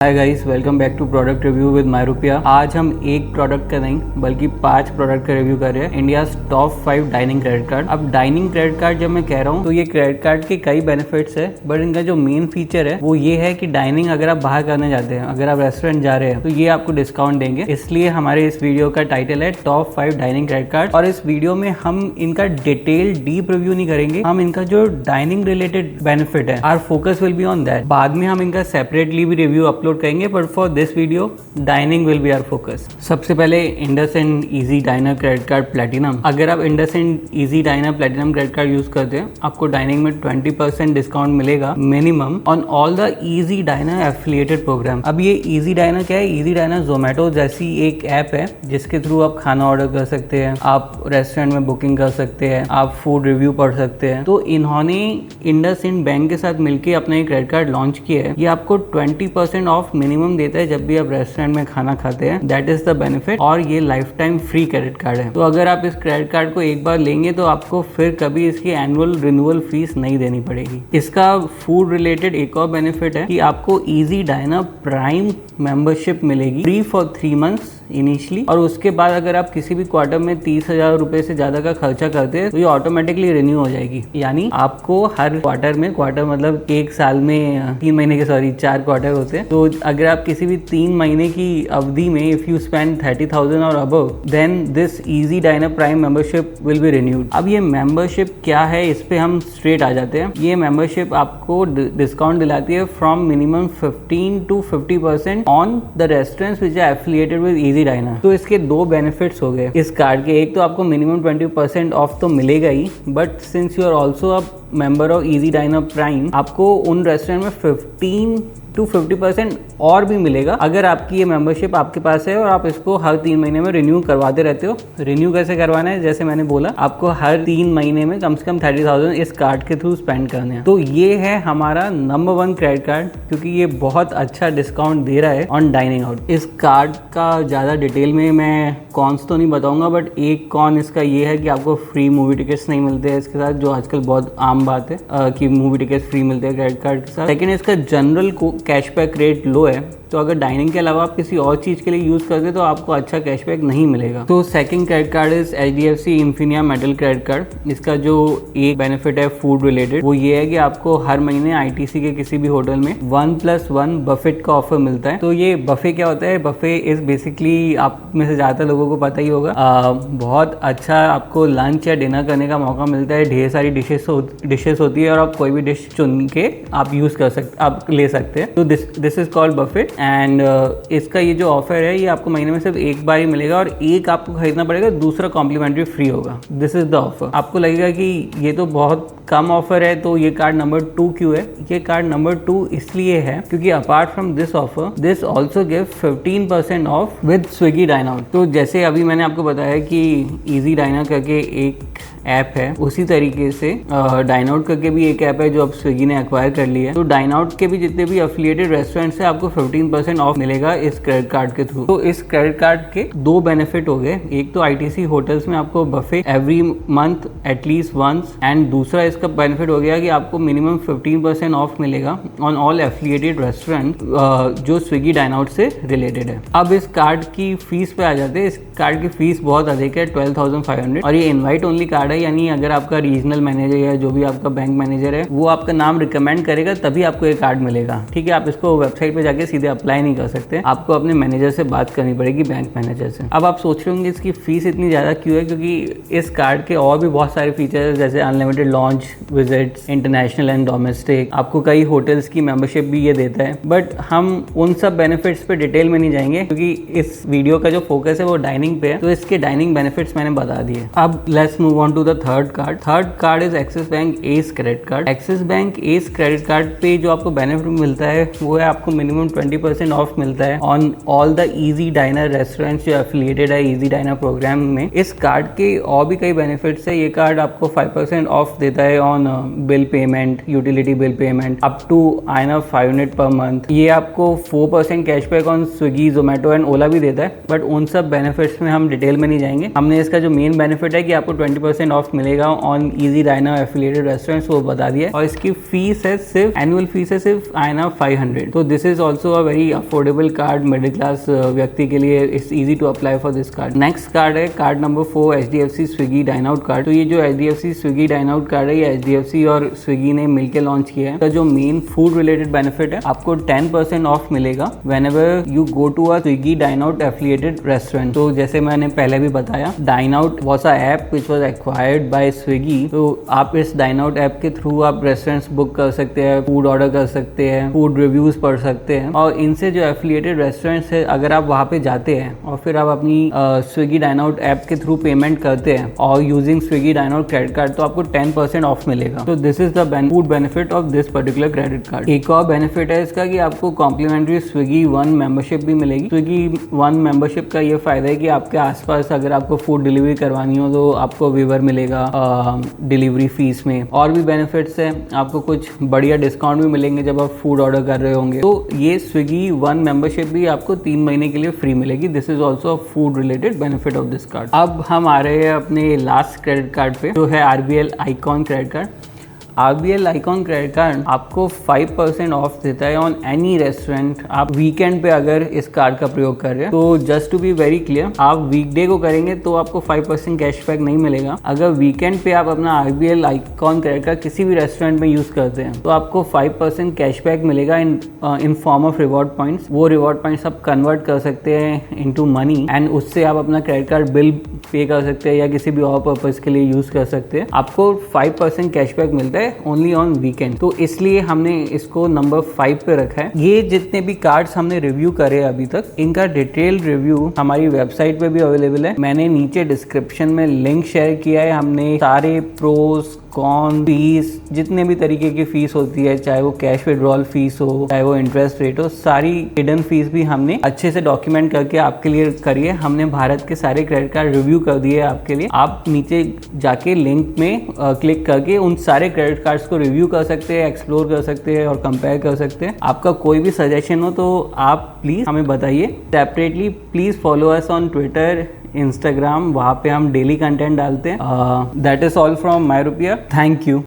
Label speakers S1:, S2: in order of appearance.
S1: Hi guys, welcome back to product review with my रुपया। आज हम एक प्रोडक्ट का नहीं बल्कि 5 प्रोडक्ट का रिव्यू कर रहे हैं। India top 5 dining credit card. अब डाइनिंग क्रेडिट कार्ड जब मैं कह रहा हूँ तो ये क्रेडिट कार्ड के कई बेनिफिट्स है, बट इनका जो मेन फीचर है वो ये है कि डाइनिंग अगर आप बाहर करने जाते हैं, अगर आप रेस्टोरेंट जा रहे हैं तो ये आपको डिस्काउंट देंगे। इसलिए हमारे इस वीडियो का टाइटल है टॉप 5 डाइनिंग क्रेडिट कार्ड। और इस वीडियो में हम इनका डिटेल डीप रिव्यू नहीं करेंगे, हम इनका जो डाइनिंग रिलेटेड बेनिफिट है, our focus will be on that. बाद में हम इनका सेपरेटली भी रिव्यू अपलोड करेंगे, but for this video dining will be our focus. सबसे पहले IndusInd easy diner credit card platinum. अगर आप IndusInd easy diner platinum credit card use करते हैं, आपको डाइनिंग में 20% डिस्काउंट मिलेगा minimum on all the easy diner affiliated program. अब ये इजी डाइनर क्या है? इजी डाइनर जोमेटो जैसी एक ऐप है जिसके थ्रू आप खाना ऑर्डर कर सकते हैं, आप रेस्टोरेंट में बुकिंग कर सकते हैं, आप फूड रिव्यू पढ़ सकते हैं। तो इन्होंने इंडसइंड बैंक के साथ मिलकर अपना एक क्रेडिट कार्ड लॉन्च किया है। ये आपको 20% ऑफ मिनिमम देता है जब भी आप रेस्टोरेंट में खाना खाते हैं। That is the benefit. और ये life time free credit card है। तो अगर आप इस क्रेडिट कार्ड को एक बार लेंगे तो आपको फिर कभी इसकी एनुअल रिन्यूअल फीस नहीं देनी पड़ेगी। इसका फूड रिलेटेड एक और बेनिफिट है कि आपको इजी डाइनर प्राइम मेंबरशिप मिलेगी फ्री फॉर 3 मंथ्स इनिशियली। और उसके बाद अगर आप किसी भी क्वार्टर में 30,000 रुपए से ज्यादा का खर्चा करते हैं तो ये ऑटोमेटिकली रिन्यू हो जाएगी। यानी आपको हर क्वार्टर में, क्वार्टर मतलब एक साल में 3 महीने के 4 क्वार्टर होते हैं, तो अगर आप किसी भी 3 महीने की अवधि में इफ यू स्पेंड 30,000 और above, then this easy diner prime membership will be renewed. अब ये मेंबरशिप क्या है, इस पे हम स्ट्रेट आ जाते हैं। ये मेंबरशिप आपको डिस्काउंट दिलाती है from minimum 15 to 50% on the restaurants which are affiliated with easy diner. तो इसके 2 बेनिफिट्स हो गए इस कार्ड के। एक तो आपको मिनिमम 20% ऑफ तो मिलेगा ही, but since you are also a member of easy diner prime, आपको उन रेस्टोरेंट में 15 to 50% और भी मिलेगा अगर आपकी ये मेंबरशिप आपके पास है और आप इसको हर 3 महीने में रिन्यू करवाते रहते हो। रिन्यू कैसे करवाना है? जैसे मैंने बोला, आपको हर 3 महीने में कम से कम 30,000 इस कार्ड के थ्रू स्पेंड करने हैं। तो ये है हमारा नंबर 1 क्रेडिट कार्ड, क्योंकि ये बहुत अच्छा डिस्काउंट दे रहा है ऑन डाइनिंग आउट। इस कार्ड का ज़्यादा डिटेल में मैं कॉन्स तो नहीं बताऊंगा, बट एक कॉन इसका ये है कि आपको फ्री मूवी टिकट्स नहीं मिलते हैं इसके साथ, जो आजकल बहुत आम बात है कि मूवी टिकट्स फ्री मिलते हैं क्रेडिट कार्ड के साथ। सेकेंड, इसका जनरल कैशबैक रेट लो है, तो अगर डाइनिंग के अलावा आप किसी और चीज़ के लिए यूज़ करते हैं तो आपको अच्छा कैशबैक नहीं मिलेगा। तो second credit card is HDFC Infinia metal credit card. इसका जो एक बेनिफिट है फूड रिलेटेड, वो ये है कि आपको हर महीने ITC के किसी भी होटल में 1+1 बफेट का ऑफर मिलता है। तो ये बफे क्या होता है? बफे इज बेसिकली, आप में से ज़्यादातर लोगों को पता ही होगा, बहुत अच्छा आपको लंच या डिनर करने का मौका मिलता है। ढेर सारी डिशेस होती है और आप कोई भी डिश चुन के आप यूज़ कर सकते, आप ले सकते हैं। तो this is called Buffett. And इसका ये जो ऑफर है ये आपको महीने में सिर्फ एक बार ही मिलेगा और एक आपको खरीदना पड़ेगा, दूसरा कॉम्प्लीमेंट्री फ्री होगा। This is the offer. आपको लगेगा कि ये तो बहुत कम ऑफर है, तो ये कार्ड नंबर 2 क्यों है? ये कार्ड नंबर 2 इसलिए है क्योंकि apart from this offer, this also give 15% off with Swiggy dine out. तो जैसे अभी मैंने आपको बताया कि इजी डाइनर करके एक ऐप है, उसी तरीके से डाइन आउट करके भी एक ऐप है जो अब स्विगी ने एक्वायर कर लिया है। तो डाइन आउट के भी जितने भी एफिलिएटेड रेस्टोरेंट्स है, आपको 15% ऑफ मिलेगा इस क्रेडिट कार्ड के थ्रू। तो इस क्रेडिट कार्ड के 2 बेनिफिट हो गए। एक तो ITC होटल्स में आपको buffet every month at least once, and दूसरा इसका बेनिफिट हो गया कि आपको मिनिमम 15% ऑफ मिलेगा ऑन ऑल एफिलिएटेड रेस्टोरेंट जो स्विगी डाइन आउट से रिलेटेड है। अब इस कार्ड की फीस पे आ जाते हैं। इस कार्ड की फीस बहुत अधिक है, 12,500, और ये इन्वाइट ओनली कार्ड है। यानी अगर आपका रीजनल मैनेजर या जो भी आपका बैंक मैनेजर है वो आपका नाम रिकमेंड करेगा तभी आपको ये कार्ड मिलेगा। ठीक है, आप इसको वेबसाइट पे जाके सीधे अप्लाई नहीं कर सकते, आपको अपने मैनेजर से बात करनी पड़ेगी, बैंक मैनेजर से। अब आप सोच रहे होंगे इसकी फीस इतनी ज़्यादा क्यों है? क्योंकि इस कार्ड के और भी बहुत सारे फीचर्स जैसे unlimited launch visits, international and domestic, आपको कई होटल्स की मेंबरशिप भी ये देता है। बट हम उन सब बेनिफिट्स पे डिटेल में नहीं जाएंगे क्योंकि इस वीडियो का जो फोकस है वो डाइनिंग पे है, तो इसके डाइनिंग बेनिफिट्स मैंने बता दिए। अब let's move on to the third card. Third card is Axis Bank ace credit card. Axis Bank ace credit card पे जो आपको बेनिफिट मिलता है वो है आपको मिनिमम 20% ऑफ मिलता है on all the easy dinar restaurants जो एफिलिएटेड है इजी डाइनर प्रोग्राम में। इस कार्ड के और भी कई बेनिफिट्स है। ये कार्ड आपको 5% ऑफ देता है on bill payment, utility bill payment up to INR 500 per month. ये आपको 4% cashback on Swiggy, Zomato and Ola भी देता है, बट उन सब बेनिफिट्स में हम डिटेल में नहीं जाएंगे। हमने इसका जो मेन बेनिफिट है कि आपको 20% 10% ऑफ मिलेगा on easy diner affiliated restaurants, वो बता दिया। और इसकी फीस है सिर्फ एनुअल फीस है सिर्फ INR 500। तो this is also a very affordable card middle class व्यक्ति के लिए। It's easy to apply for this card. Next card है card number 4 HDFC Swiggy dine out card. तो ये जो HDFC Swiggy dine out card है ये HDFC और स्विगी ने मिलकर लॉन्च किया है। तो जो मेन फूड रिलेटेड बेनिफिट है, आपको 10% ऑफ मिलेगा whenever you go to a Swiggy Dine Out affiliated restaurant। तो जैसे मैंने पहले भी बताया, Dine Out was a app which was acquired by Swiggy। तो आप इस Dine Out ऐप के थ्रू आप रेस्टोरेंट्स बुक कर सकते हैं, फूड ऑर्डर कर सकते हैं, फूड रिव्यूज पढ़ सकते हैं। और इनसे जो एफिलिएटेड रेस्टोरेंट्स है, अगर आप वहाँ पे जाते हैं और फिर आप अपनी स्विगी डाइन आउट ऐप के थ्रू पेमेंट करते हैं और using Swiggy dine out credit card, तो आपको 10% ऑफ मिलेगा। तो this is the food benefit of this particular credit card. एक और बेनिफिट है इसका कि आपको कॉम्प्लीमेंट्री स्विगी वन मेंबरशिप भी मिलेगी। स्विगी वन मेंबरशिप का ये फायदा है कि आपके आसपास अगर आपको फूड डिलीवरी करवानी हो तो आपको वेवर मिलेगा डिलीवरी फीस में। और भी बेनिफिट्स है, आपको कुछ बढ़िया डिस्काउंट भी मिलेंगे जब आप फूड ऑर्डर कर रहे होंगे। तो ये स्विगी वन मेंबरशिप भी आपको 3 महीने के लिए फ्री मिलेगी। This is also food related benefit of this card. अब हम आ रहे हैं अपने लास्ट क्रेडिट कार्ड पे, जो है RBL icon credit card. RBL icon credit card आपको 5% ऑफ देता है ऑन एनी रेस्टोरेंट। आप वीकेंड पे अगर इस कार्ड का प्रयोग कर रहे हैं, तो just to be very clear, आप वीकडे को करेंगे तो आपको 5% कैशबैक नहीं मिलेगा। अगर वीकेंड पे आप अपना RBL आइकॉन क्रेडिट कार्ड किसी भी रेस्टोरेंट में यूज करते हैं तो आपको 5% कैशबैक मिलेगा in form of reward points. वो रिवॉर्ड पॉइंट्स आप कन्वर्ट कर सकते हैं इनटू मनी एंड उससे आप अपना क्रेडिट कार्ड बिल पे कर सकते हैं या किसी भी और पर्पज के लिए यूज कर सकते हैं। आपको 5% कैशबैक मिलता है ओनली ऑन वीकेंड। तो इसलिए हमने इसको नंबर 5 पे रखा है। ये जितने भी कार्ड्स हमने रिव्यू करे अभी तक, इनका डिटेल्ड रिव्यू हमारी वेबसाइट पे भी अवेलेबल है। मैंने नीचे डिस्क्रिप्शन में लिंक शेयर किया है। हमने सारे प्रोस कॉन फीस, जितने भी तरीके की फीस होती है, चाहे वो कैश विड्रॉल फीस हो, चाहे वो इंटरेस्ट रेट हो, सारी हिडन फीस भी हमने अच्छे से डॉक्यूमेंट करके आपके लिए करी है। हमने भारत के सारे क्रेडिट कार्ड रिव्यू कर दिए आपके लिए। आप नीचे जाके लिंक में क्लिक करके उन सारे क्रेडिट कार्ड्स को रिव्यू कर सकते हैं, एक्सप्लोर कर सकते हैं और कंपेयर कर सकते हैं। आपका कोई भी सजेशन हो तो आप प्लीज हमें बताइए। Separately please follow us on Twitter, Instagram, वहाँ पे हम डेली कंटेंट डालते हैं। That is all from my रुपया। Thank you.